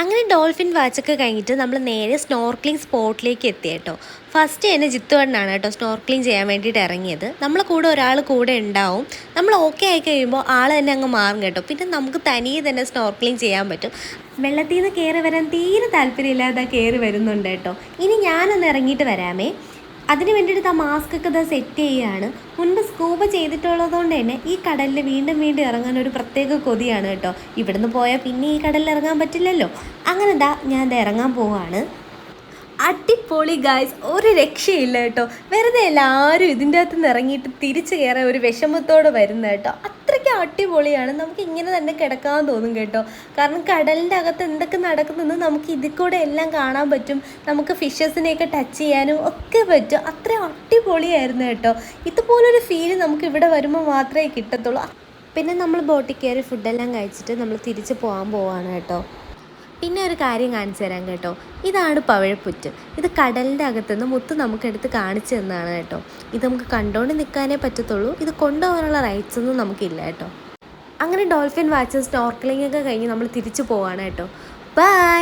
അങ്ങനെ ഡോൾഫിൻ വാച്ചൊക്കെ കഴിഞ്ഞിട്ട് നമ്മൾ നേരെ സ്നോർക്ലിംഗ് സ്പോട്ടിലേക്ക് എത്തി കേട്ടോ. ഫസ്റ്റ് തന്നെ ജിത്തുവേട്ടനാണ് കേട്ടോ സ്നോർക്ലിംഗ് ചെയ്യാൻ വേണ്ടിയിട്ട് ഇറങ്ങിയത്. നമ്മളെ കൂടെ ഒരാൾ കൂടെ ഉണ്ടാവും. നമ്മൾ ഓക്കെ ആയി കഴിയുമ്പോൾ ആൾ തന്നെ അങ്ങ് മാറും കേട്ടോ. പിന്നെ നമുക്ക് തനിയെ തന്നെ സ്നോർക്ലിംഗ് ചെയ്യാൻ പറ്റും. വെള്ളത്തിൽ നിന്ന് കയറി വരാൻ തീരെ താല്പര്യമില്ലാതെ കയറി വരുന്നുണ്ട് കേട്ടോ. ഇനി ഞാനൊന്ന് ഇറങ്ങിയിട്ട് വരാമേ. അതിന് വേണ്ടിയിട്ട് ആ മാസ്ക് ഒക്കെ ഇതാ സെറ്റ് ചെയ്യുകയാണ്. മുൻപ് സ്കൂബ ചെയ്തിട്ടുള്ളതുകൊണ്ട് തന്നെ ഈ കടലിൽ വീണ്ടും വീണ്ടും ഇറങ്ങാൻ ഒരു പ്രത്യേക കൊതിയാണ് കേട്ടോ. ഇവിടുന്ന് പോയാൽ പിന്നെ ഈ കടലിൽ ഇറങ്ങാൻ പറ്റില്ലല്ലോ. അങ്ങനെ ഞാൻ ഇറങ്ങാൻ പോവാണ്. അടിപൊളി ഗായ്സ്, ഒരു രക്ഷയില്ല കേട്ടോ. വെറുതെ എല്ലാവരും ഇതിൻ്റെ അകത്ത് നിന്ന് ഇറങ്ങിയിട്ട് തിരിച്ചു കയറാൻ ഒരു വിഷമത്തോടെ വരുന്ന കേട്ടോ. അത്രയ്ക്ക് അടിപൊളിയാണ്. നമുക്ക് ഇങ്ങനെ തന്നെ കിടക്കാൻ തോന്നും കേട്ടോ. കാരണം കടലിൻ്റെ അകത്ത് എന്തൊക്കെ നടക്കുന്നെന്ന് നമുക്ക് ഇതിൽ കൂടെ എല്ലാം കാണാൻ പറ്റും. നമുക്ക് ഫിഷസിനെയൊക്കെ ടച്ച് ചെയ്യാനും ഒക്കെ പറ്റും. അത്രയും അടിപൊളിയായിരുന്നു കേട്ടോ. ഇതുപോലൊരു ഫീല് നമുക്ക് ഇവിടെ വരുമ്പോൾ മാത്രമേ കിട്ടത്തുള്ളൂ. പിന്നെ നമ്മൾ ബോട്ടിൽ കയറി ഫുഡെല്ലാം കഴിച്ചിട്ട് നമ്മൾ തിരിച്ച് പോവാണ് കേട്ടോ. പിന്നെ ഒരു കാര്യം കാണിച്ചു തരാം കേട്ടോ. ഇതാണ് പവിഴപ്പുറ്റ്. ഇത് കടലിൻ്റെ അകത്തുനിന്ന് മുത്ത് നമുക്കെടുത്ത് കാണിച്ചു തന്നതാണ് കേട്ടോ. ഇത് നമുക്ക് കണ്ടുകൊണ്ട് നിൽക്കാനേ പറ്റത്തുള്ളൂ. ഇത് കൊണ്ടുപോകാനുള്ള റൈറ്റ്സ് ഒന്നും നമുക്കില്ല കേട്ടോ. അങ്ങനെ ഡോൾഫിൻ വാച്ച് സ്നോർക്കലിംഗ് ഒക്കെ കഴിഞ്ഞ് നമ്മൾ തിരിച്ചു പോവാണ് കേട്ടോ. ബൈ.